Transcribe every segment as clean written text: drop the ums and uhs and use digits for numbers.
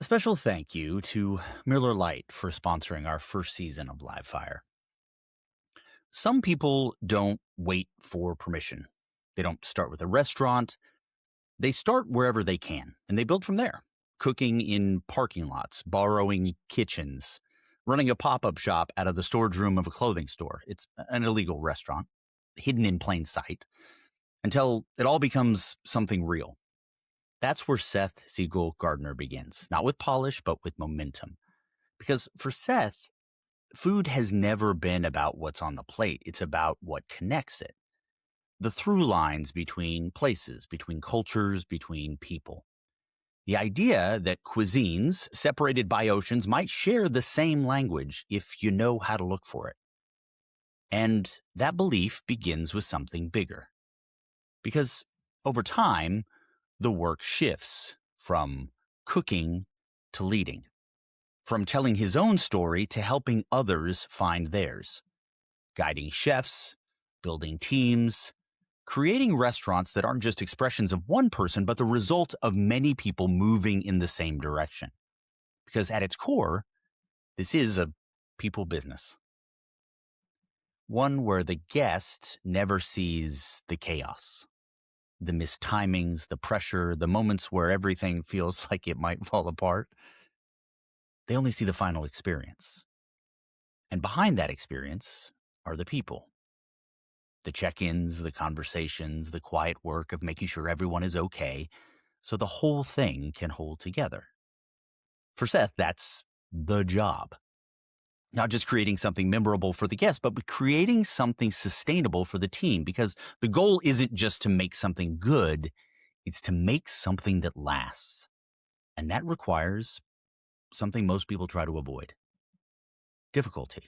A special thank you to Miller Lite for sponsoring our first season of Live Fire. Some people don't wait for permission. They don't start with a restaurant. They start wherever they can, and they build from there. Cooking in parking lots, borrowing kitchens, running a pop-up shop out of the storage room of a clothing store. It's an illegal restaurant, hidden in plain sight, until it all becomes something real. That's where Seth Siegel-Gardner begins, not with polish, but with momentum. Because for Seth, food has never been about what's on the plate. It's about what connects it. The through lines between places, between cultures, between people. The idea that cuisines separated by oceans might share the same language if you know how to look for it. And that belief begins with something bigger. Because over time, the work shifts from cooking to leading, from telling his own story to helping others find theirs, guiding chefs, building teams, creating restaurants that aren't just expressions of one person, but the result of many people moving in the same direction. Because at its core, this is a people business. One where the guest never sees the chaos, the mistimings, the pressure, the moments where everything feels like it might fall apart. They only see the final experience. And behind that experience are the people. The check-ins, the conversations, the quiet work of making sure everyone is okay so the whole thing can hold together. For Seth, that's the job. Not just creating something memorable for the guest, but creating something sustainable for the team, because the goal isn't just to make something good, it's to make something that lasts. And that requires something most people try to avoid: difficulty,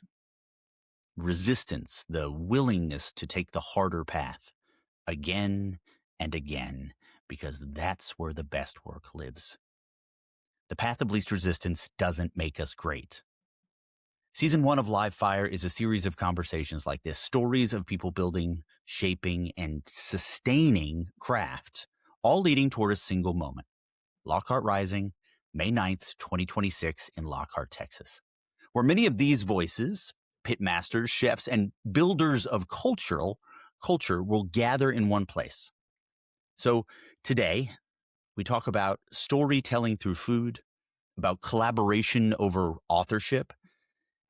resistance, the willingness to take the harder path again and again, because that's where the best work lives. The path of least resistance doesn't make us great. Season 1 of Live Fire is a series of conversations like this, stories of people building, shaping, and sustaining craft, all leading toward a single moment. Lockhart Rising, May 9th, 2026 in Lockhart, Texas, where many of these voices, pitmasters, chefs, and builders of culture will gather in one place. So today, we talk about storytelling through food, about collaboration over authorship,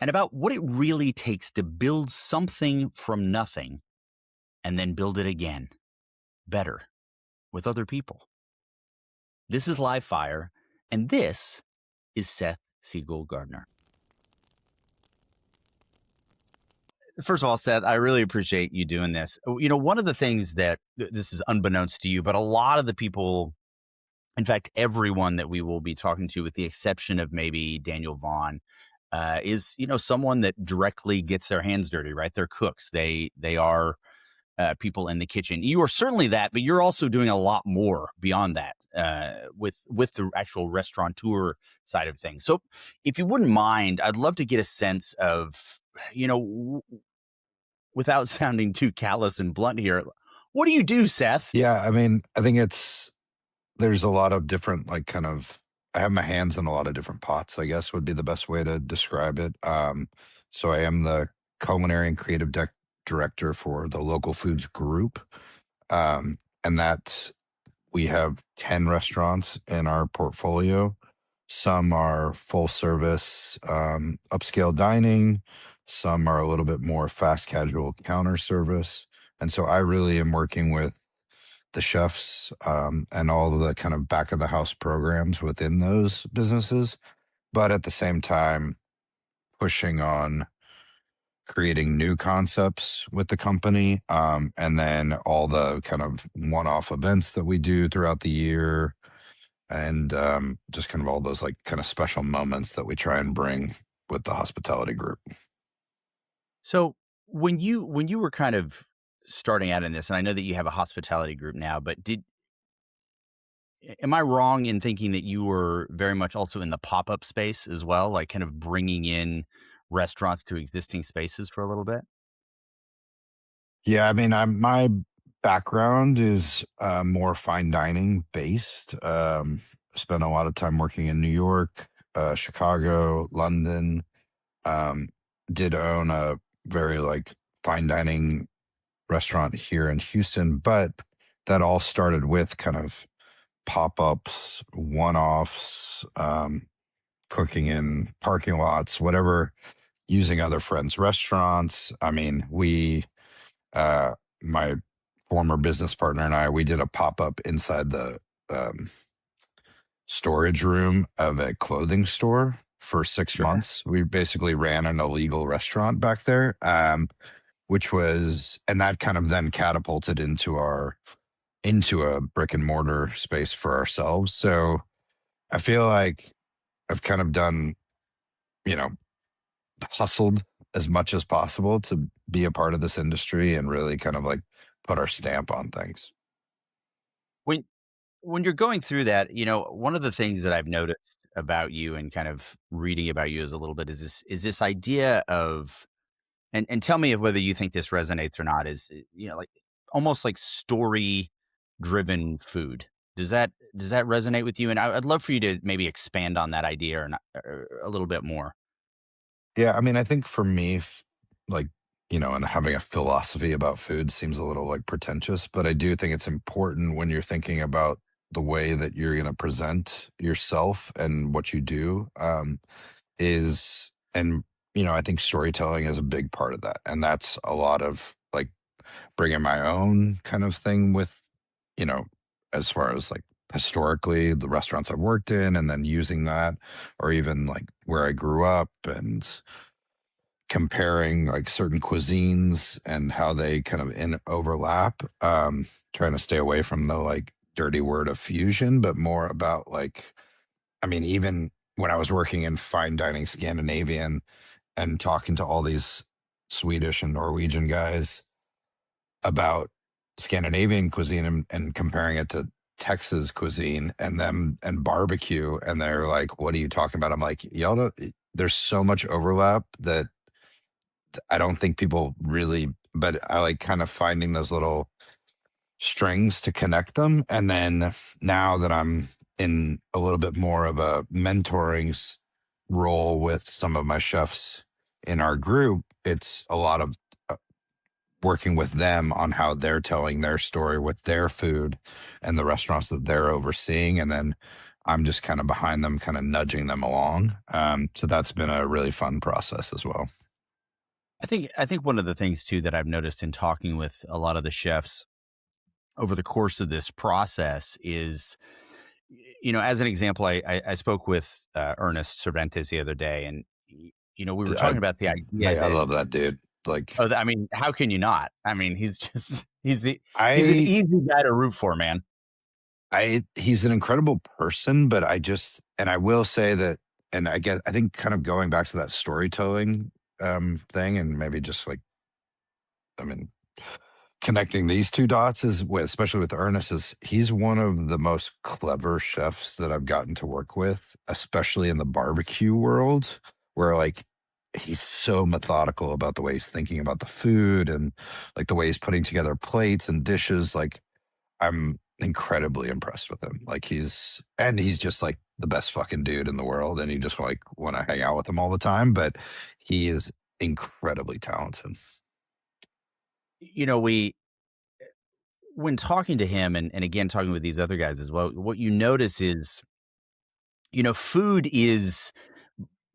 and about what it really takes to build something from nothing and then build it again, better, with other people. This is Live Fire, and this is Seth Siegel-Gardner. First of all, Seth, I really appreciate you doing this. You know, one of the things that this is unbeknownst to you, but a lot of the people, in fact, everyone that we will be talking to, with the exception of maybe Daniel Vaughn, is, you know, someone that directly gets their hands dirty, right? They're cooks. They are people in the kitchen. You are certainly that, but you're also doing a lot more beyond that with the actual restaurateur side of things. So if you wouldn't mind, I'd love to get a sense of, you know, without sounding too callous and blunt here, what do you do, Seth? Yeah, I mean, I think there's a lot of different, like, kind of, I have my hands in a lot of different pots, I guess would be the best way to describe it. So I am the culinary and creative director for the local foods group. And that's, we have 10 restaurants in our portfolio. Some are full service, upscale dining. Some are a little bit more fast casual counter service. And so I really am working with the chefs, and all of the kind of back of the house programs within those businesses, but at the same time pushing on creating new concepts with the company, and then all the kind of one-off events that we do throughout the year, and just kind of all those, like, kind of special moments that we try and bring with the hospitality group. So when you were kind of starting out in this, and I know that you have a hospitality group now, but am I wrong in thinking that you were very much also in the pop-up space as well, like kind of bringing in restaurants to existing spaces for a little bit? Yeah, I mean, my background is more fine dining based. spent a lot of time working in New York, Chicago, London. Um, did own a very like fine dining restaurant here in Houston, but that all started with kind of pop ups, one offs, cooking in parking lots, whatever, using other friends' restaurants. I mean, uh, my former business partner and I, we did a pop up inside the um, storage room of a clothing store for six Sure. months. We basically ran an illegal restaurant back there, which was, and that kind of then catapulted into a brick and mortar space for ourselves. So I feel like I've kind of done, you know, hustled as much as possible to be a part of this industry and really kind of like put our stamp on things. When when you're going through that, one of the things that I've noticed about you and kind of reading about you is a little bit is this idea of and tell me whether you think this resonates or not is like almost like story driven food. Does that resonate with you? And I'd love for you to maybe expand on that idea or, not, or a little bit more. Yeah, I mean, I think for me, like, and having a philosophy about food seems a little like pretentious, but I do think it's important when you're thinking about the way that you're going to present yourself and what you do, is, and, I think storytelling is a big part of that. And that's a lot of like bringing my own kind of thing with, you know, as far as like historically the restaurants I've worked in and then using that, or even like where I grew up and comparing like certain cuisines and how they kind of in overlap, trying to stay away from the like dirty word of fusion, but more about like, I mean, even when I was working in fine dining Scandinavian and talking to all these Swedish and Norwegian guys about Scandinavian cuisine and comparing it to Texas cuisine and them and barbecue, and they're like, what are you talking about? I'm like, y'all don't, there's so much overlap that I don't think people really, but I like kind of finding those little strings to connect them. And then now that I'm in a little bit more of a mentoring role with some of my chefs in our group, it's a lot of uh, working with them on how they're telling their story with their food and the restaurants that they're overseeing. And then I'm just kind of behind them, kind of nudging them along. So that's been a really fun process as well. I think one of the things too that I've noticed in talking with a lot of the chefs over the course of this process is, as an example, I spoke with Ernest Cervantes the other day, and we were I talking about the idea Mate, I that, love that dude. Like I mean, how can you not? I mean, he's just he's an I easy guy to root for, man. he's an incredible person, but and I will say that, and I think kind of going back to that storytelling thing and maybe just like, I mean, connecting these two dots is with, especially with Ernest, is he's one of the most clever chefs that I've gotten to work with, especially in the barbecue world, where like he's so methodical about the way he's thinking about the food and like the way he's putting together plates and dishes. Like I'm incredibly impressed with him. Like he's just like the best fucking dude in the world, and you just like want to hang out with him all the time. But he is incredibly talented. We when talking to him and again talking with these other guys as well, what you notice is, food is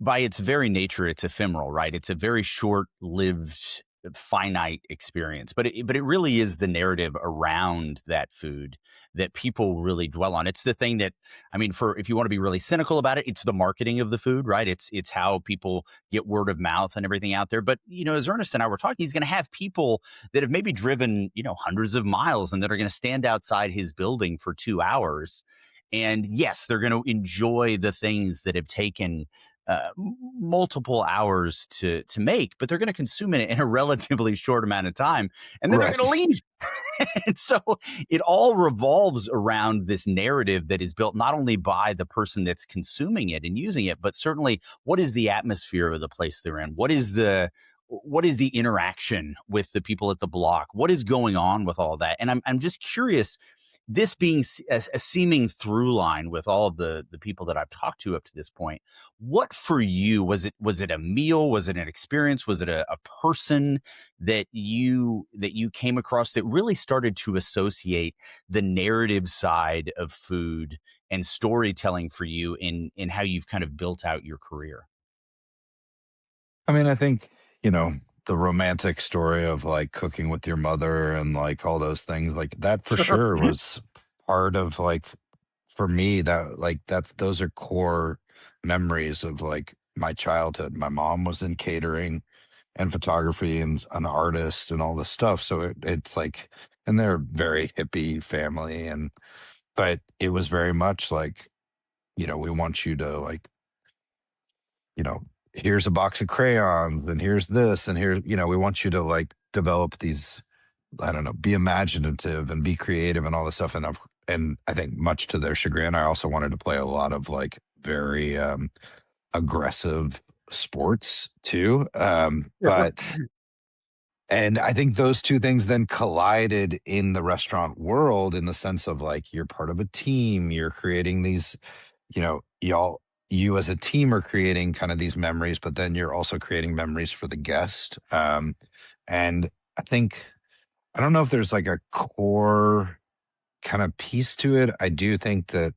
by its very nature, it's ephemeral, right? It's a very short-lived, finite experience, but it really is the narrative around that food that people really dwell on. It's the thing that, I mean, for if you want to be really cynical about it, it's the marketing of the food, right? It's how people get word of mouth and everything out there. But as Ernest and I were talking, he's going to have people that have maybe driven hundreds of miles and that are going to stand outside his building for 2 hours. And yes, they're going to enjoy the things that have taken multiple hours to make, but they're going to consume it in a relatively short amount of time, and then they're going to Right. leave. And so it all revolves around this narrative that is built not only by the person that's consuming it and using it, but certainly what is the atmosphere of the place they're in? What is the interaction with the people at the block? What is going on with all that? And I'm just curious, this being a seeming through line with all of the people that I've talked to up to this point, what for you was it a meal? Was it an experience? Was it a person that you came across that really started to associate the narrative side of food and storytelling for you in how you've kind of built out your career? I mean, I think, you know, the romantic story of like cooking with your mother and like all those things, like that for Sure. sure was part of like, for me, that like that's those are core memories of like my childhood. My mom was in catering and photography and an artist and all this stuff. So it's like, and they're a very hippie family. And, but it was very much like, we want you to like, you know, here's a box of crayons and here's this and here, we want you to like develop these, I don't know, be imaginative and be creative and all this stuff. And I think much to their chagrin, I also wanted to play a lot of like very aggressive sports too. But and I think those two things then collided in the restaurant world in the sense of like you're part of a team, you're creating these, you as a team are creating kind of these memories, but then you're also creating memories for the guest. And I think I don't know if there's like a core kind of piece to it. I do think that,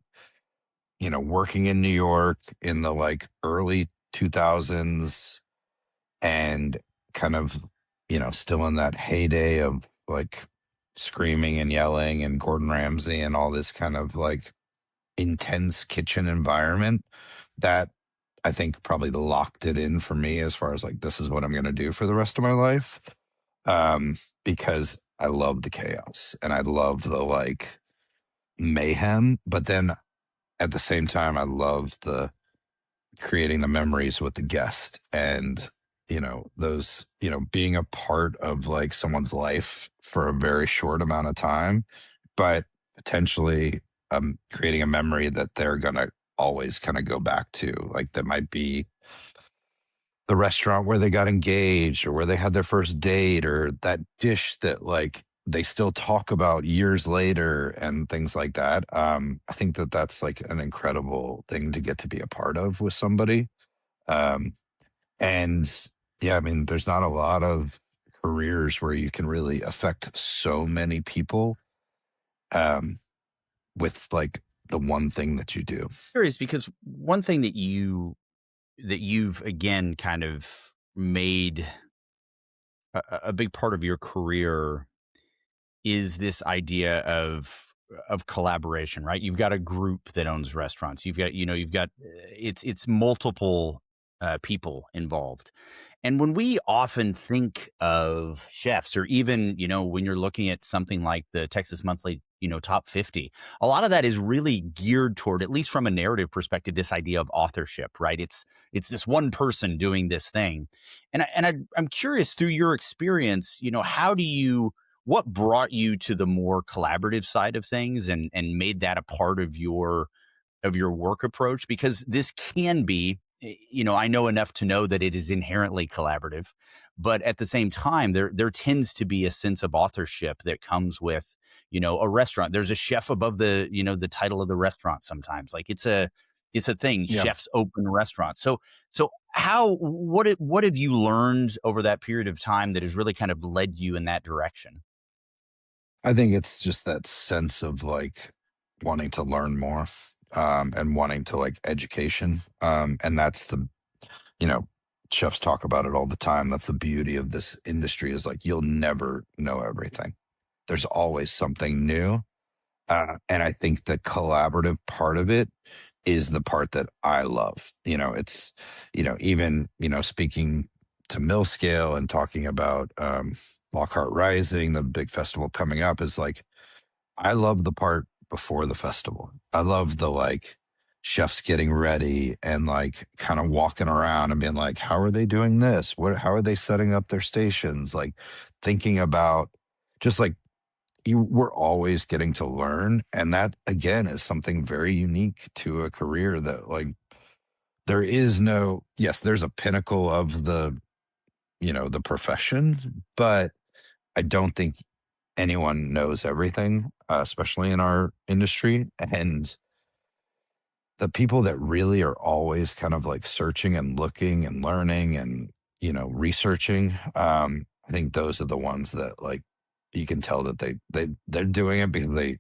working in New York in the like early 2000s and kind of, still in that heyday of like screaming and yelling and Gordon Ramsay and all this kind of like intense kitchen environment that I think probably locked it in for me as far as like this is what I'm going to do for the rest of my life. Because I love the chaos and I love the like mayhem, but then at the same time I love the creating the memories with the guest and those being a part of like someone's life for a very short amount of time, but potentially creating a memory that they're gonna always kind of go back to, like that might be the restaurant where they got engaged or where they had their first date or that dish that like they still talk about years later and things like that. I think that that's like an incredible thing to get to be a part of with somebody. um, and yeah, I mean, there's not a lot of careers where you can really affect so many people um, with like the one thing that you do. Curious because one thing that you've again kind of made a big part of your career is this idea of collaboration, right? You've got a group that owns restaurants. You've got it's multiple people involved. And when we often think of chefs, or even, when you're looking at something like the Texas Monthly, top 50, a lot of that is really geared toward, at least from a narrative perspective, this idea of authorship, right? It's this one person doing this thing. I'm curious through your experience, what brought you to the more collaborative side of things and made that a part of your work approach? Because this can be, I know enough to know that it is inherently collaborative, but at the same time, there tends to be a sense of authorship that comes with, a restaurant. There's a chef above the title of the restaurant sometimes. Like it's a thing. Yeah. Chefs open restaurants. So what have you learned over that period of time that has really kind of led you in that direction? I think it's just that sense of like wanting to learn more, and wanting to like education. And that's you know, chefs talk about it all the time. That's the beauty of this industry is like you'll never know everything. There's always something new. And I think the collaborative part of it is the part that I love. It's, even, speaking to mill scale and talking about Lockhart Rising, the big festival coming up, is like, I love the part before the festival. I love the like chefs getting ready and like kind of walking around and being like, how are they doing this? How are they setting up their stations? Like thinking about just like we're always getting to learn. And that again is something very unique to a career that like there is no, yes, there's a pinnacle of the profession, but I don't think anyone knows everything, especially in our industry. And the people that really are always kind of like searching and looking and learning and, researching, I think those are the ones that like you can tell that they're doing it because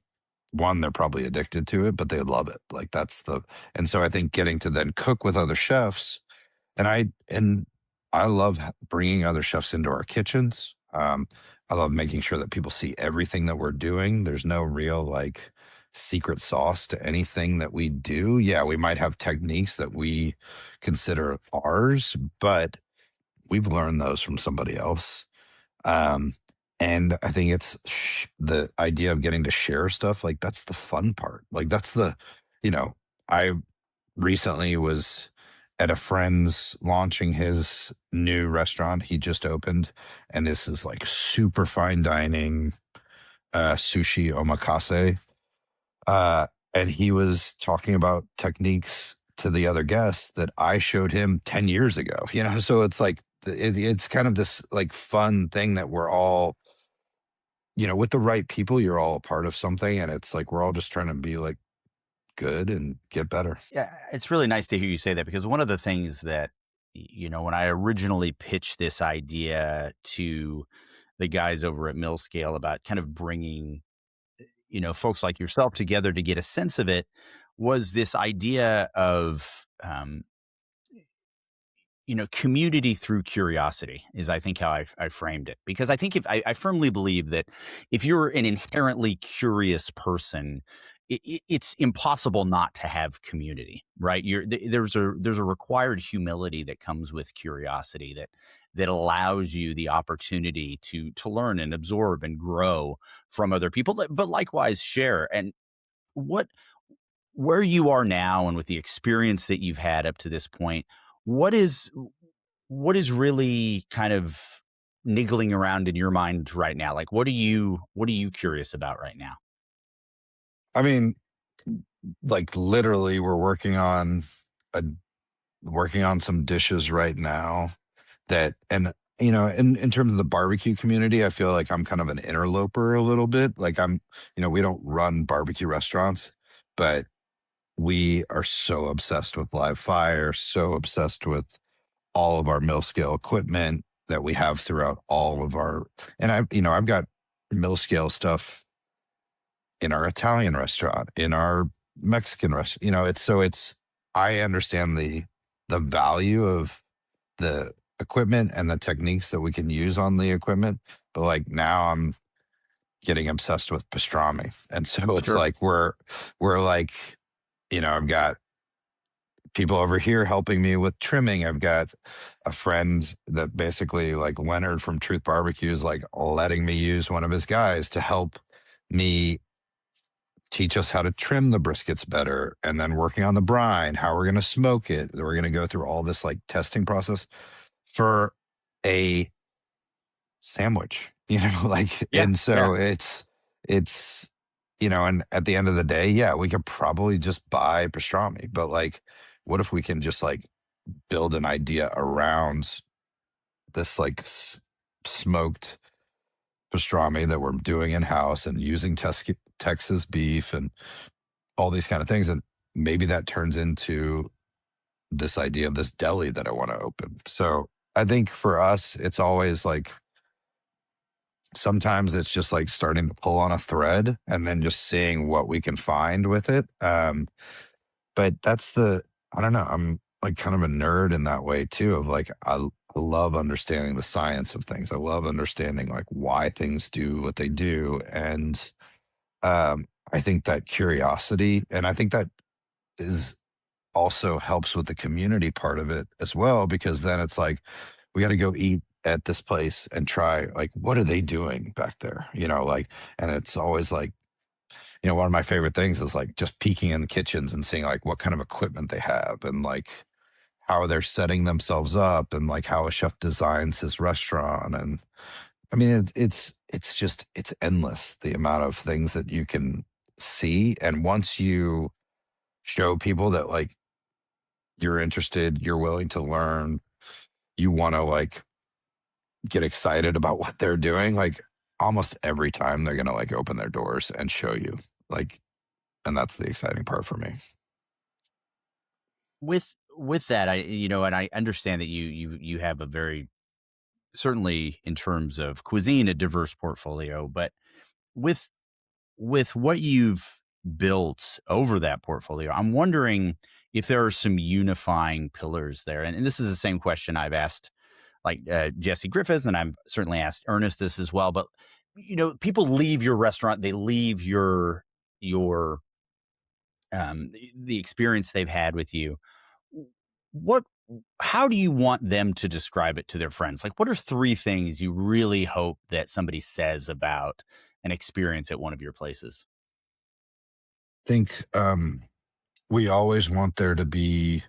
they're probably addicted to it, but they love it. Like and so I think getting to then cook with other chefs, and I love bringing other chefs into our kitchens. I love making sure that people see everything that we're doing. There's no real like secret sauce to anything that we do. Yeah, we might have techniques that we consider ours, but we've learned those from somebody else. Um, and I think it's the idea of getting to share stuff. Like that's the fun part. Like you know, I recently was at a friend's launching his new restaurant he just opened, and this is like super fine dining, sushi omakase, and he was talking about techniques to the other guests that I showed him 10 years ago, so it's like it's kind of this like fun thing that we're all, with the right people, you're all a part of something, and it's like we're all just trying to be like good and get better. Yeah, it's really nice to hear you say that because one of the things that, when I originally pitched this idea to the guys over at Millscale about kind of bringing, folks like yourself together to get a sense of it was this idea of, community through curiosity is, I think, how I framed it. Because I think I firmly believe that if you're an inherently curious person, it's impossible not to have community, right? There's a required humility that comes with curiosity that allows you the opportunity to learn and absorb and grow from other people, but likewise share. And what where you are now and with the experience that you've had up to this point, what is what is really kind of niggling around in your mind right now? Like, what are you curious about right now? I mean, like literally we're a working on some dishes right now that, and in terms of the barbecue community, I feel like I'm kind of an interloper a little bit. Like we don't run barbecue restaurants, but we are so obsessed with live fire, so obsessed with all of our mill scale equipment that we have throughout all of our, and I've got mill scale stuff in our Italian restaurant, in our Mexican restaurant. I understand the value of the equipment and the techniques that we can use on the equipment. But like now I'm getting obsessed with pastrami. And so it's Sure. like we're like, I've got people over here helping me with trimming. I've got a friend that basically like Leonard from Truth Barbecue is like letting me use one of his guys to help me teach us how to trim the briskets better, and then working on the brine, how we're going to smoke it. We're going to go through all this like testing process for a sandwich, like, Yeah. and Yeah. so it's, and at the end of the day, yeah, we could probably just buy pastrami, but like, what if we can just like build an idea around this like smoked pastrami that we're doing in house and using Texas beef and all these kind of things. And maybe that turns into this idea of this deli that I want to open. So I think for us, it's always like sometimes it's just like starting to pull on a thread and then just seeing what we can find with it. But I don't know. I'm like kind of a nerd in that way too, of like, I love understanding the science of things. I love understanding like why things do what they do. And I think that curiosity, and I think that is also helps with the community part of it as well, because then it's like we got to go eat at this place and try like what are they doing back there, like, and it's always like, one of my favorite things is like just peeking in the kitchens and seeing like what kind of equipment they have and like how they're setting themselves up and like how a chef designs his restaurant. And I mean it's just it's endless the amount of things that you can see, and once you show people that like you're interested, you're willing to learn, you want to like get excited about what they're doing. Like almost every time they're gonna like open their doors and show you. Like, and that's the exciting part for me. With that, and I understand that you have a very, certainly in terms of cuisine, a diverse portfolio, but with what you've built over that portfolio, I'm wondering if there are some unifying pillars there. And this is the same question I've asked, like, Jesse Griffith, and I've certainly asked Ernest this as well. But people leave your restaurant, they leave your the experience they've had with you. What How do you want them to describe it to their friends? Like, what are three things you really hope that somebody says about an experience at one of your places? Think we always want there to be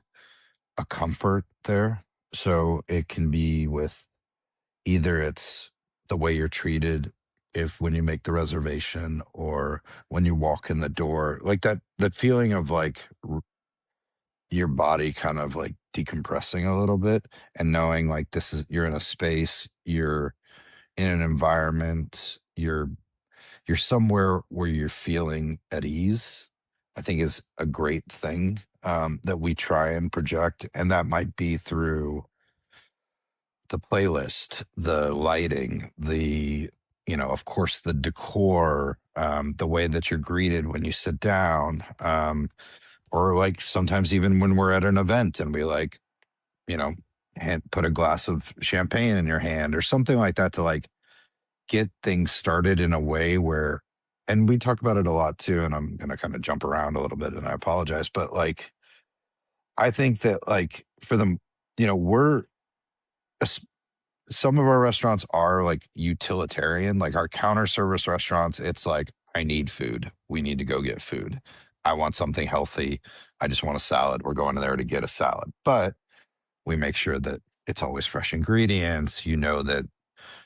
a comfort there. So it can be with either it's the way you're treated if when you make the reservation or when you walk in the door, like that feeling of like your body kind of like decompressing a little bit and knowing like this is you're in a space, you're in an environment, you're somewhere where you're feeling at ease, I think is a great thing that we try and project. And that might be through the playlist, the lighting, of course, the decor, the way that you're greeted when you sit down, or like sometimes even when we're at an event and we like, you know, put a glass of champagne in your hand or something like that to like get things started in a way where, and we talk about it a lot too, and I'm going to kind of jump around a little bit and I apologize, but like, I think that like for them, we're, some of our restaurants are like utilitarian, like our counter service restaurants. It's like, I need food. We need to go get food. I want something healthy. I just want a salad. We're going there to get a salad. But we make sure that it's always fresh ingredients. You know that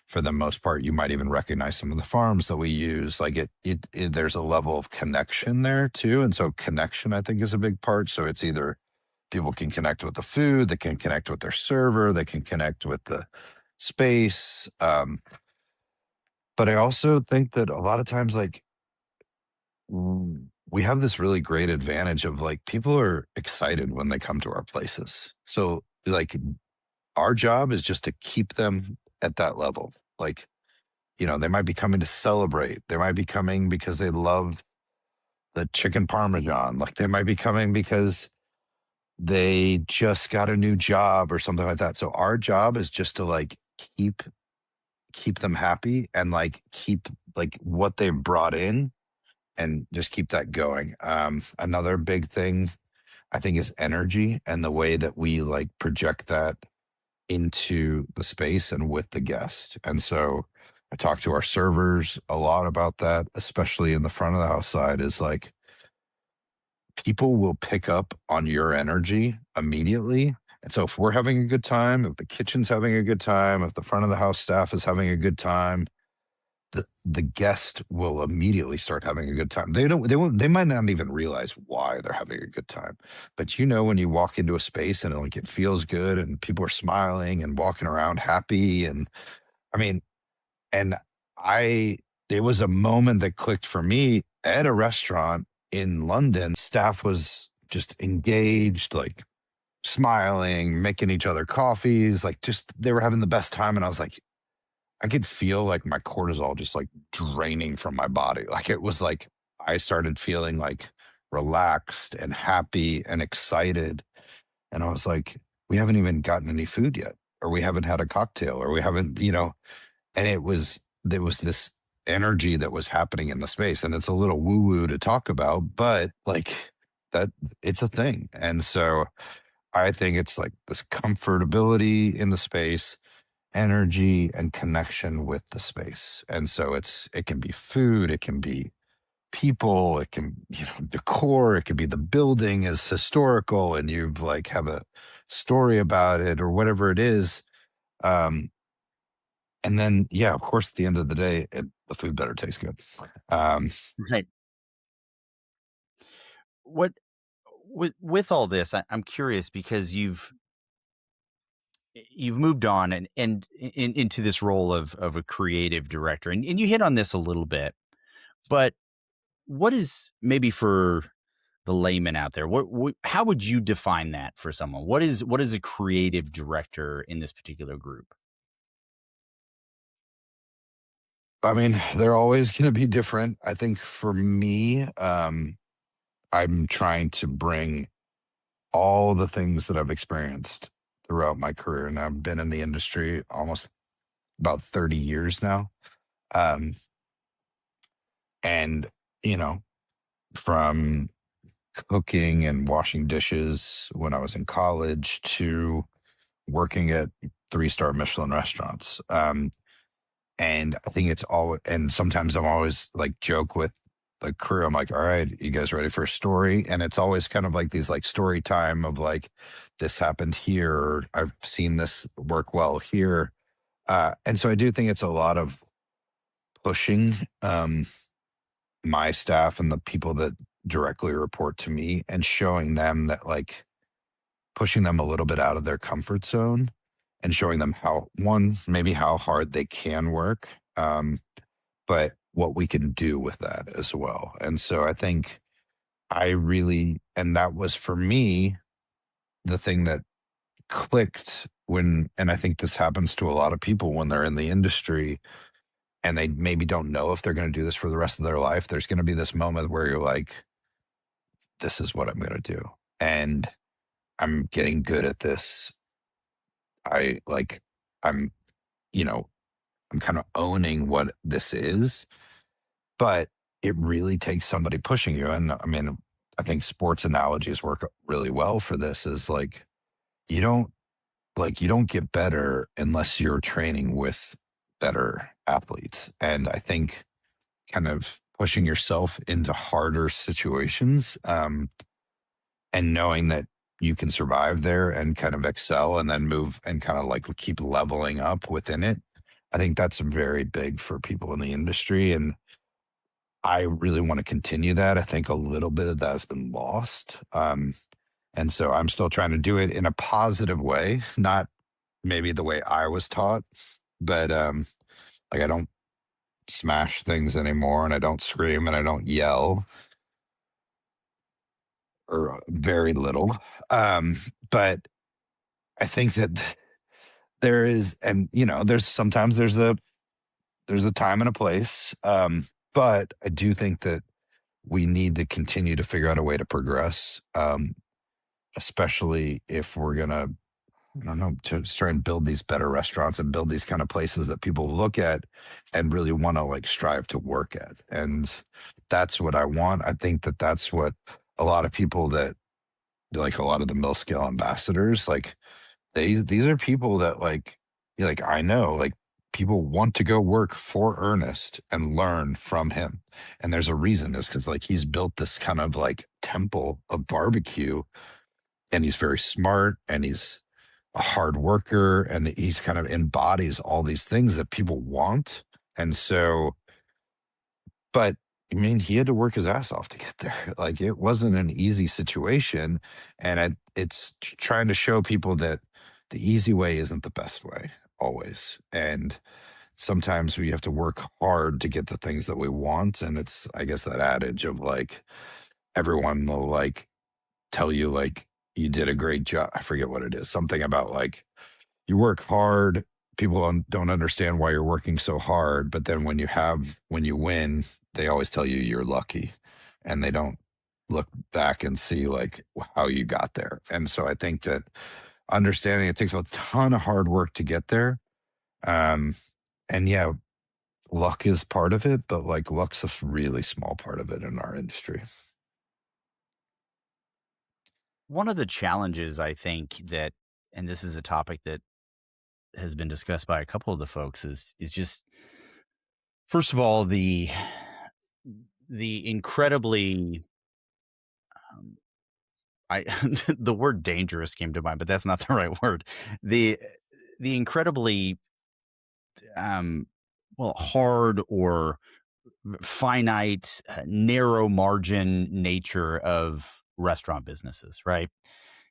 for the most part, you might even recognize some of the farms that we use. Like there's a level of connection there too. And so connection, I think, is a big part. So it's either people can connect with the food, they can connect with their server, they can connect with the space. But I also think that a lot of times, like, we have this really great advantage of like people are excited when they come to our places. So, like, our job is just to keep them at that level. Like, they might be coming to celebrate. They might be coming because they love the chicken parmesan. Like, they might be coming because they just got a new job or something like that. So our job is just to like keep keep them happy and like keep like what they brought in and just keep that going. Another big thing I think is energy and the way that we like project that into the space and with the guest. And so I talk to our servers a lot about that, especially in the front of the house side, is like people will pick up on your energy immediately. And so if we're having a good time, if the kitchen's having a good time, if the front of the house staff is having a good time, the guest will immediately start having a good time. They might not even realize why they're having a good time. But when you walk into a space and like it feels good and people are smiling and walking around happy and I mean and I it was a moment that clicked for me at a restaurant in London. Staff was just engaged, like smiling, making each other coffees, like just they were having the best time. And I was like, I could feel like my cortisol just like draining from my body. Like it was like I started feeling like relaxed and happy and excited. And I was like, we haven't even gotten any food yet, or we haven't had a cocktail, or we haven't, and there was this energy that was happening in the space. And it's a little woo woo to talk about, but like that it's a thing. And so I think it's like this comfortability in the space, energy and connection with the space. And so it can be food, it can be people, it can, decor, it could be the building is historical and you like have a story about it or whatever it is. Um, and then, yeah, of course, at the end of the day, the food better taste good. Um, Right. What with all this, I'm curious because you've moved on and into this role of a creative director, and you hit on this a little bit, but what is, maybe for the layman out there, what how would you define that for someone? What is a creative director in this particular group? I mean, they're always going to be different. I think for me, I'm trying to bring all the things that I've experienced throughout my career, and I've been in the industry almost about 30 years now. Um, and, you know, from cooking and washing dishes when I was in college to working at three-star Michelin restaurants. And I think it's all, and sometimes I'm always like joke with the crew. I'm like, all right, you guys ready for a story? And it's always kind of like these like story time of like, this happened here, or I've seen this work well here. And so I do think it's a lot of pushing my staff and the people that directly report to me and showing them that like pushing them a little bit out of their comfort zone and showing them how, one, maybe how hard they can work, but what we can do with that as well. And so I think I really, and that was for me the thing that clicked when, and I think this happens to a lot of people when they're in the industry and they maybe don't know if they're going to do this for the rest of their life. There's going to be this moment where you're like, this is what I'm going to do. And I'm getting good at this. I like, I'm, you know, I'm kind of owning what this is, but it really takes somebody pushing you. And I mean, I think sports analogies work really well for this is like, you don't you don't get better unless you're training with better athletes. And I think kind of pushing yourself into harder situations, and knowing that you can survive there and kind of excel and then move and kind of like keep leveling up within it. I think that's very big for people in the industry. And I really want to continue that. I think a little bit of that has been lost. And so I'm still trying to do it in a positive way, not maybe the way I was taught, but like I don't smash things anymore and I don't scream and I don't yell or very little. Um, but I think that there is, and you know, there's sometimes there's a time and a place. But I do think that we need to continue to figure out a way to progress, especially if we're gonna, I don't know, to try and build these better restaurants and build these kind of places that people look at and really want to like strive to work at. And that's what I want. I think that that's what a lot of people that like a lot of the mill scale ambassadors, like these are people that like, like I know, like people want to go work for Ernest and learn from him. And there's a reason is because like he's built this kind of like temple of barbecue and he's very smart and he's a hard worker and he's kind of embodies all these things that people want. And so, but I mean, he had to work his ass off to get there. Like it wasn't an easy situation. And it's trying to show people that the easy way isn't the best way always. And sometimes we have to work hard to get the things that we want. And it's, I guess, that adage of like, everyone will like tell you, like, you did a great job. I forget what it is. Something about like, you work hard. People don't understand why you're working so hard. But then when you win, they always tell you you're lucky and they don't look back and see like how you got there. And so I think that understanding it takes a ton of hard work to get there. Um, and yeah, luck is part of it, but like luck's a really small part of it in our industry. One of the challenges I think that, and this is a topic that has been discussed by a couple of the folks, is just, first of all, the incredibly, um, I the word dangerous came to mind, but that's not the right word. The the incredibly, um, well, hard or finite, narrow margin nature of restaurant businesses, right?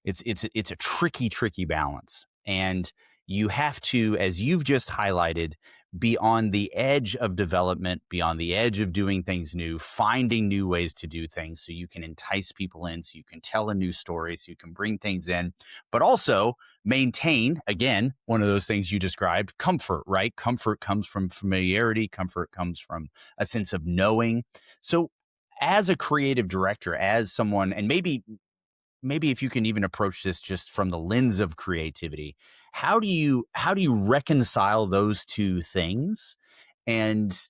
It's a tricky balance. And you have to, as you've just highlighted, be on the edge of development, be on the edge of doing things new, finding new ways to do things so you can entice people in, so you can tell a new story, so you can bring things in, but also maintain, again, one of those things you described, comfort, right? Comfort comes from familiarity, comfort comes from a sense of knowing. So, as a creative director, as someone, and maybe if you can even approach this just from the lens of creativity, how do you reconcile those two things and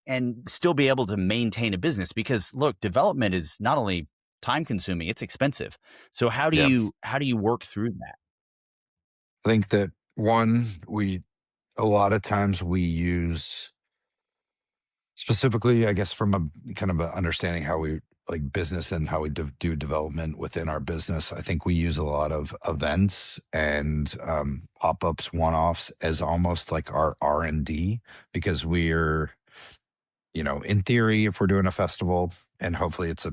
and still be able to maintain a business? Because look, development is not only time consuming, it's expensive. So Yeah. how do you work through that? I think that one, a lot of times we use specifically, I guess, from a kind of a understanding how we like business and how we do development within our business. I think we use a lot of events and pop-ups, one-offs as almost like our R&D, because we're, in theory, if we're doing a festival and hopefully it's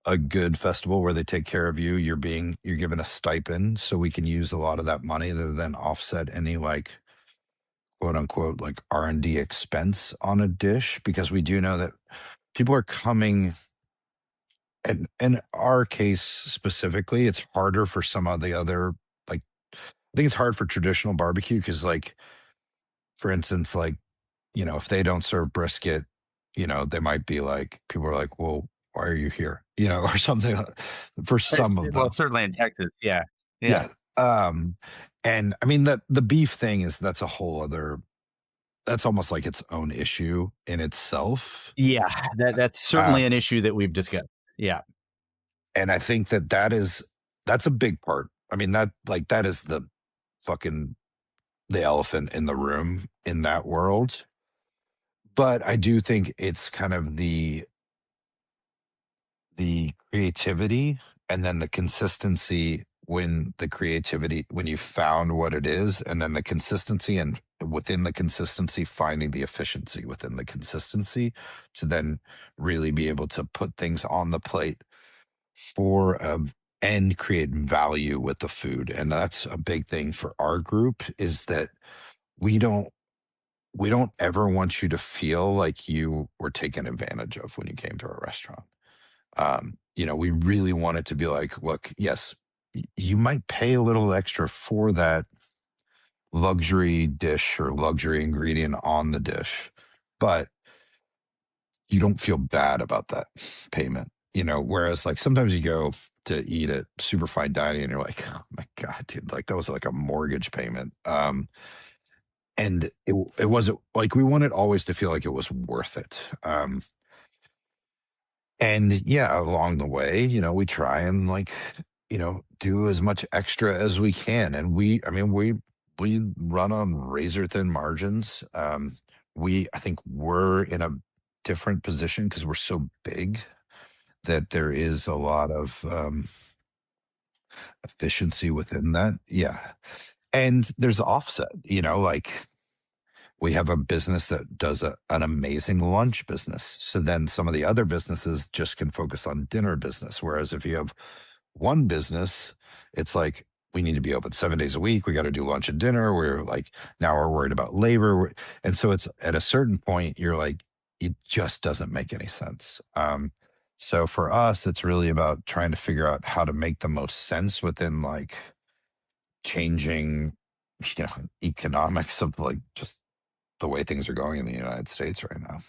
a good festival where they take care of you, you're given a stipend, so we can use a lot of that money to then offset any like quote unquote like R&D expense on a dish, because we do know that people are coming. And in our case specifically, it's harder for some of the other, like, I think it's hard for traditional barbecue because, like, for instance, like, if they don't serve brisket, they might be like, people are like, well, why are you here? Or something for some of Well, them. certainly in Texas, yeah, yeah, Yeah. Um, and I mean, the beef thing that's a whole other, that's almost like its own issue in itself. yeah. That's Uh, certainly an issue that we've discussed. Yeah. and I think that's a big part. I mean, that is the fucking the elephant in the room in that world. But I do think it's kind of the creativity and then the consistency when you found what it is, and then the consistency, and within the consistency finding the efficiency within the consistency to then really be able to put things on the plate for and create value with the food. And that's a big thing for our group, is that we don't we don't ever want you to feel like you were taken advantage of when you came to our restaurant. We really want it to be like, look, yes, you might pay a little extra for that luxury dish or luxury ingredient on the dish, but you don't feel bad about that payment. Whereas like sometimes you go to eat at super fine dining and you're like, oh my God, dude, like that was like a mortgage payment. And it wasn't like, we wanted always to feel like it was worth it. And yeah, along the way, we try and like, do as much extra as we can. And I mean, we run on razor thin margins. I think we're in a different position because we're so big that there is a lot of efficiency within that. Yeah. And there's offset, like we have a business that does an amazing lunch business. So then some of the other businesses just can focus on dinner business. Whereas if you have one business, it's like, we need to be open 7 days a week. We got to do lunch and dinner. We're like, now we're worried about labor. And so it's at a certain point, you're like, it just doesn't make any sense. So for us, it's really about trying to figure out how to make the most sense within like changing, economics of like just the way things are going in the United States right now.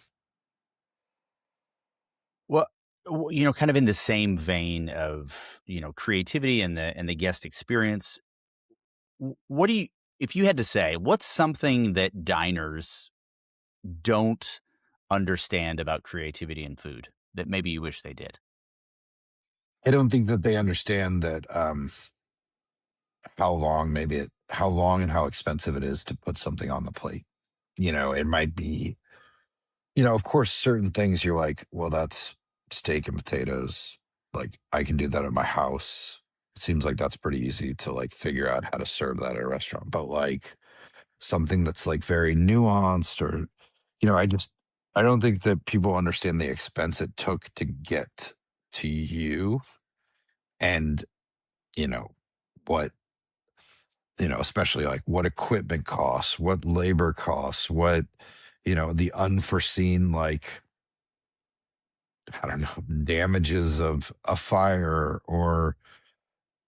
Well, kind of in the same vein of, creativity and the guest experience, what do you, if you had to say, what's something that diners don't understand about creativity in food that maybe you wish they did? I don't think that they understand that how long and how expensive it is to put something on the plate. It might be, of course, certain things you're like, well, that's steak and potatoes. Like I can do that at my house. It seems like that's pretty easy to like figure out how to serve that at a restaurant. But like something that's like very nuanced, or, I don't think that people understand the expense it took to get to you, and, you know, what especially like what equipment costs, what labor costs, what, the unforeseen, like, I don't know, damages of a fire or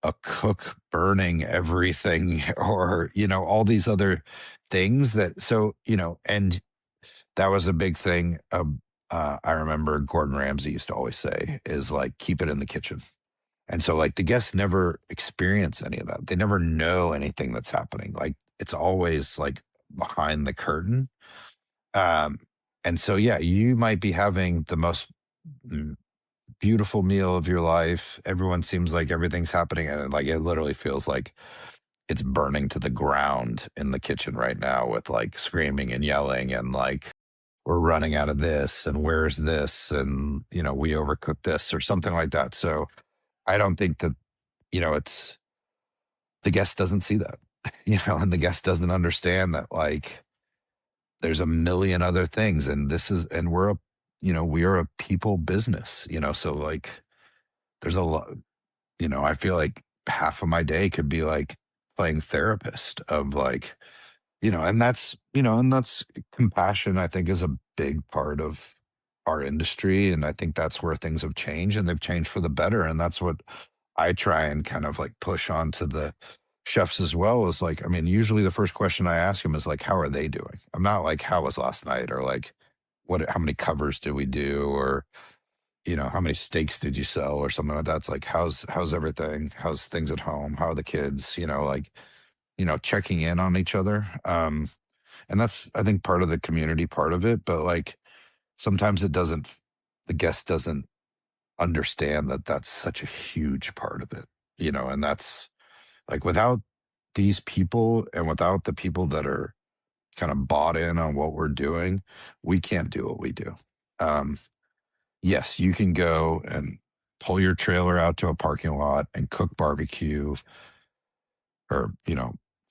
a cook burning everything or, all these other things and that was a big thing. I remember Gordon Ramsay used to always say is like, keep it in the kitchen. And so like the guests never experience any of that. They never know anything that's happening. Like it's always like behind the curtain. Um, and so yeah, you might be having the most mm, beautiful meal of your life. Everyone seems like everything's happening, and like it literally feels like it's burning to the ground in the kitchen right now with like screaming and yelling and like we're running out of this and where's this and we overcooked this or something like that. So I don't think that it's the guest doesn't see that, and the guest doesn't understand that like there's a million other things and we are a people business, so like there's a lot, I feel like half of my day could be like playing therapist of like, and that's compassion, I think, is a big part of our industry. And I think that's where things have changed and they've changed for the better. And that's what I try and kind of like push on to the chefs as well is like, I mean, usually the first question I ask them is like, how are they doing? I'm not like, how was last night? Or like, how many covers did we do? Or, how many steaks did you sell or something like that? It's like, how's everything? How's things at home? How are the kids? Like, checking in on each other. And that's, I think, part of the community part of it. But like sometimes the guest doesn't understand that that's such a huge part of it, and that's like without these people and without the people that are kind of bought in on what we're doing, we can't do what we do. Um, yes, you can go and pull your trailer out to a parking lot and cook barbecue or,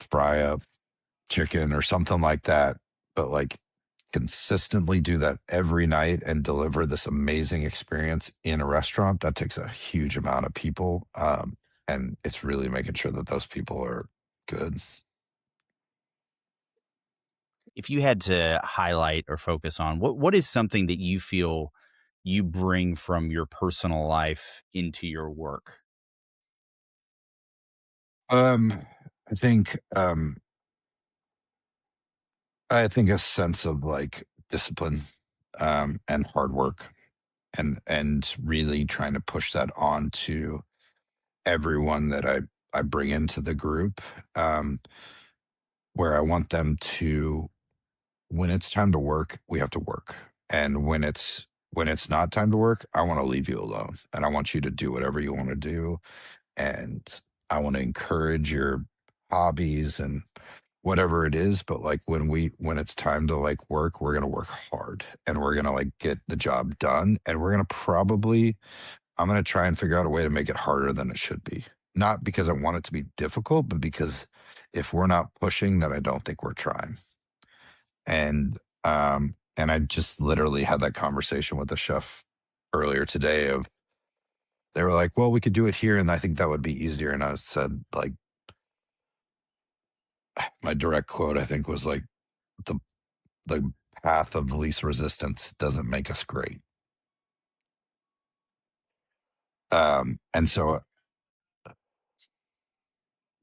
fry a chicken or something like that. But like consistently do that every night and deliver this amazing experience in a restaurant, that takes a huge amount of people. And it's really making sure that those people are good. If you had to highlight or focus on what is something that you feel you bring from your personal life into your work? Um, I think I think a sense of like discipline and hard work and really trying to push that on to everyone that I bring into the group, um, where I want them to, when it's time to work, we have to work. And when it's not time to work, I want to leave you alone. And I want you to do whatever you want to do. And I want to encourage your hobbies and whatever it is. But like when it's time to like work, we're gonna work hard and we're gonna like get the job done. And I'm gonna try and figure out a way to make it harder than it should be. Not because I want it to be difficult, but because if we're not pushing, then I don't think we're trying. And I just literally had that conversation with the chef earlier today of they were like, well, we could do it here, and I think that would be easier. And I said, like, my direct quote, I think, was like, the the path of least resistance doesn't make us great. And so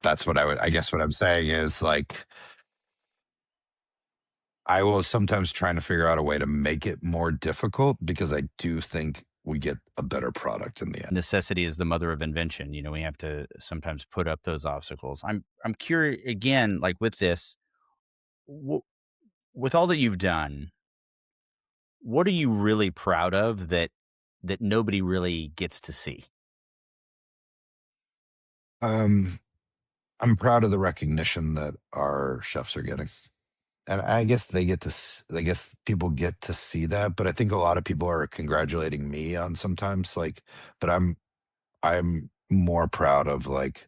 that's what I guess what I'm saying is like I will sometimes trying to figure out a way to make it more difficult because I do think we get a better product in the end. Necessity is the mother of invention. We have to sometimes put up those obstacles. I'm curious again, like with this, w- with all that you've done, what are you really proud of that nobody really gets to see? Um, I'm proud of the recognition that our chefs are getting. And I guess I guess people get to see that, but I think a lot of people are congratulating me on sometimes like, but I'm more proud of like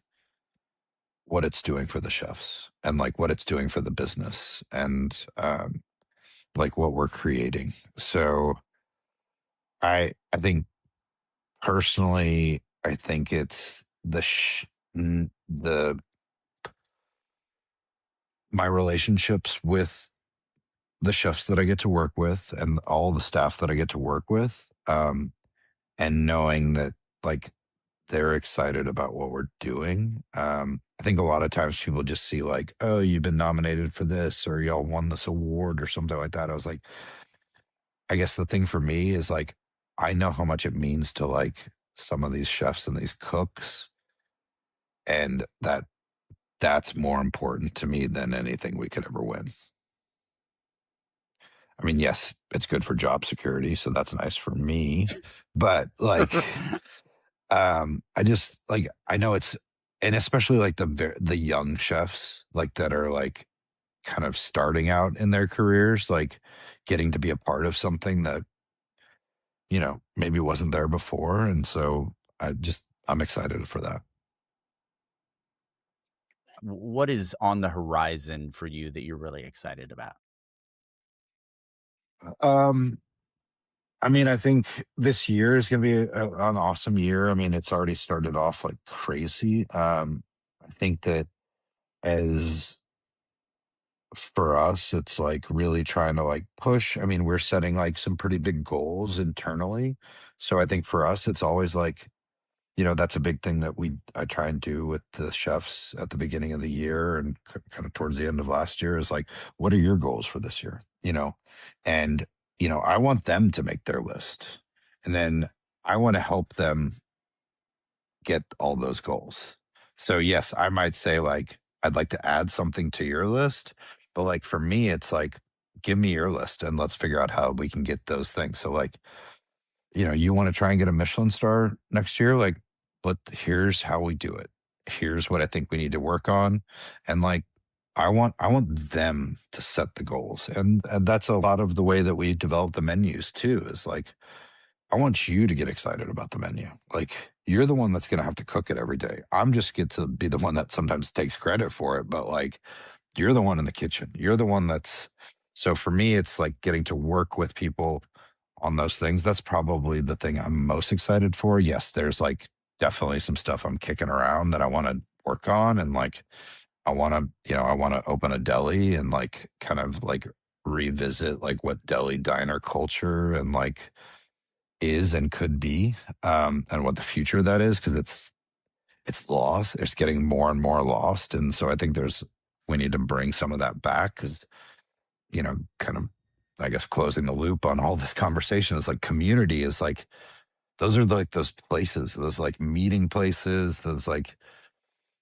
what it's doing for the chefs and like what it's doing for the business and like what we're creating. So I think personally, I think it's the my relationships with the chefs that I get to work with and all the staff that I get to work with, and knowing that like they're excited about what we're doing. I think a lot of times people just see like, oh, you've been nominated for this or y'all won this award or something like that. I was like, I guess the thing for me is like, I know how much it means to like some of these chefs and these cooks, and that's more important to me than anything we could ever win. I mean, yes, it's good for job security, so that's nice for me. But like, I just like I know it's, and especially like the young chefs like that are like kind of starting out in their careers, like getting to be a part of something that maybe wasn't there before, and so I'm excited for that. What is on the horizon for you that you're really excited about? Um, I mean, I think this year is going to be an awesome year. I mean, it's already started off like crazy. I think that as for us, it's like really trying to like push. I mean, we're setting like some pretty big goals internally. So I think for us, it's always like, that's a big thing that I try and do with the chefs at the beginning of the year and kind of towards the end of last year is like, what are your goals for this year? And, I want them to make their list. And then I want to help them get all those goals. So yes, I might say like I'd like to add something to your list, but like for me it's like give me your list and let's figure out how we can get those things. So like, you want to try and get a Michelin star next year, like but here's how we do it. Here's what I think we need to work on, and like I want them to set the goals. And that's a lot of the way that we develop the menus too is like I want you to get excited about the menu. Like you're the one that's going to have to cook it every day. I'm just get to be the one that sometimes takes credit for it, but like you're the one in the kitchen. You're the one that's so for me it's like getting to work with people on those things. That's probably the thing I'm most excited for. Yes, there's like definitely some stuff I'm kicking around that I want to work on, and like I want to open a deli and like kind of like revisit like what deli diner culture and like is and could be, and what the future of that is, because it's lost. It's getting more and more lost, and so I think we need to bring some of that back because kind of I guess closing the loop on all this conversation is like community is like those are like those places, those like meeting places, those like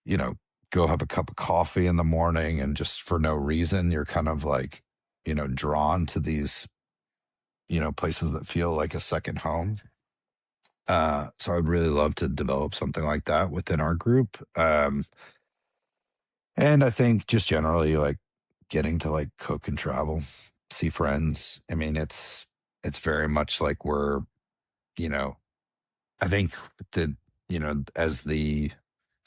you know go have a cup of coffee in the morning and just for no reason you're kind of like drawn to these places that feel like a second home. So I'd really love to develop something like that within our group. And I think just generally like getting to like cook and travel, see friends. I mean, it's very much like you know, I think that, as the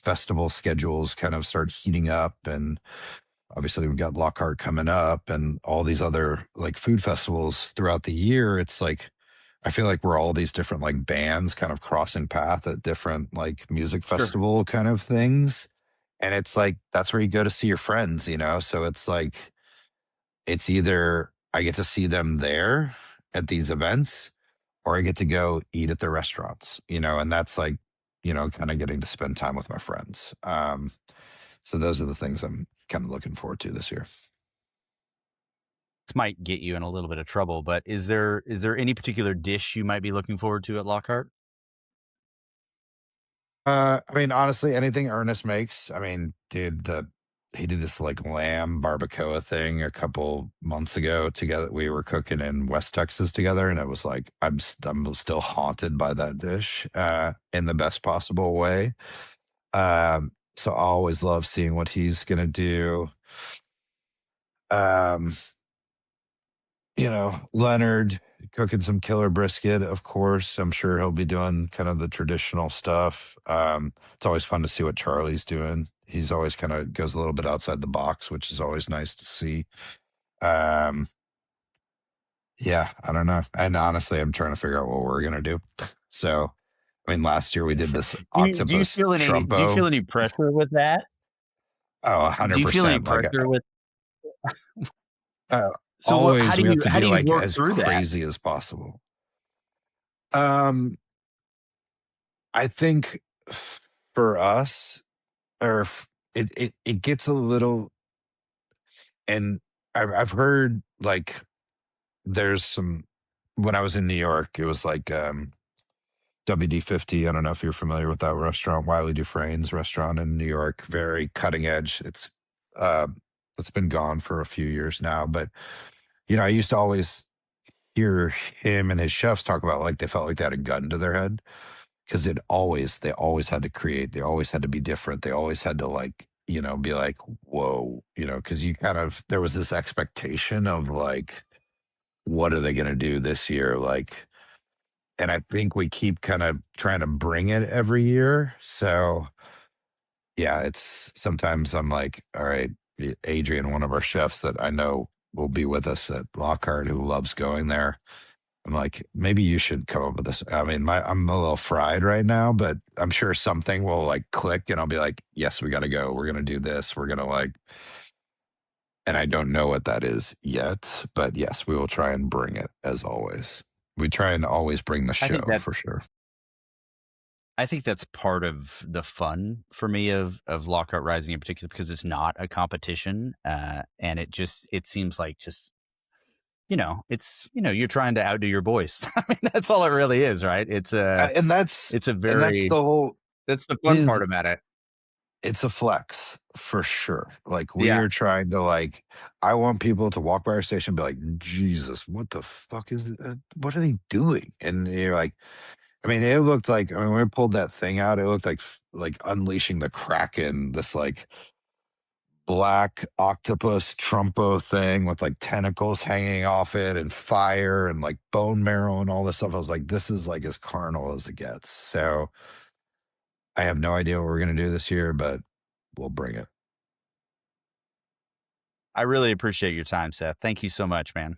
festival schedules kind of start heating up, and obviously we've got Lockhart coming up and all these other like food festivals throughout the year, it's like I feel like we're all these different like bands kind of crossing path at different like music Sure. festival kind of things. And it's like that's where you go to see your friends, so it's like it's either I get to see them there at these events or I get to go eat at their restaurants, and that's like, kind of getting to spend time with my friends. So those are the things I'm kind of looking forward to this year. This might get you in a little bit of trouble, but is there any particular dish you might be looking forward to at Lockhart? I mean, honestly, anything Ernest makes. I mean, dude, he did this like lamb barbacoa thing a couple months ago together. We were cooking in West Texas together, and it was like I'm still haunted by that dish, in the best possible way. So I always love seeing what he's gonna do. Um, Leonard cooking some killer brisket, of course. I'm sure he'll be doing kind of the traditional stuff. It's always fun to see what Charlie's doing. He's always kind of goes a little bit outside the box, which is always nice to see. Um, yeah, I don't know. And honestly, I'm trying to figure out what we're gonna do. So, I mean, last year we did this Do you octopus feel any trumpo. pressure with that? Oh, Do you feel any 100%. Like pressure with? So what Always we have to how be do you like work as through that? crazy as possible. Um, I think for us, or it gets a little, and I've heard like there's some, when I was in New York, it was like WD-50. I don't know if you're familiar with that restaurant, Wiley Dufresne's restaurant in New York, very cutting edge. Uh it's been gone for a few years now, but I used to always hear him and his chefs talk about like they felt like they had a gun to their head because they always had to create, they always had to be different, they always had to like be like, whoa, because you kind of, there was this expectation of like, what are they going to do this year, like, and I think we keep kind of trying to bring it every year. So yeah, it's sometimes I'm like, all right, Adrian, one of our chefs that I know will be with us at Lockhart, who loves going there, I'm like, maybe you should come up with this. I mean, I'm a little fried right now, but I'm sure something will like click and I'll be like, yes, we got to go. We're going to do this. We're going to like, and I don't know what that is yet, but yes, we will try and bring it as always. We try and always bring the I think show that for sure. I think that's part of the fun for me of Lockhart Rising in particular because it's not a competition, and it seems like just it's you're trying to outdo your boys. I mean, that's all it really is, right? And that's It's a and that's very the whole, that's the it fun is, part about it. it's a flex for sure. Like we Yeah, are trying to like, I want people to walk by our station and be like, Jesus, what the fuck is it? What are they doing? And you're like, I mean, it looked like, I mean, when we pulled that thing out, it looked like unleashing the Kraken, this like black octopus trumpo thing with like tentacles hanging off it and fire and like bone marrow and all this stuff. I was like, this is like as carnal as it gets. So I have no idea what we're gonna do this year, but we'll bring it. I really appreciate your time, Seth. Thank you so much, man.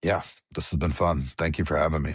Yeah, this has been fun. Thank you for having me.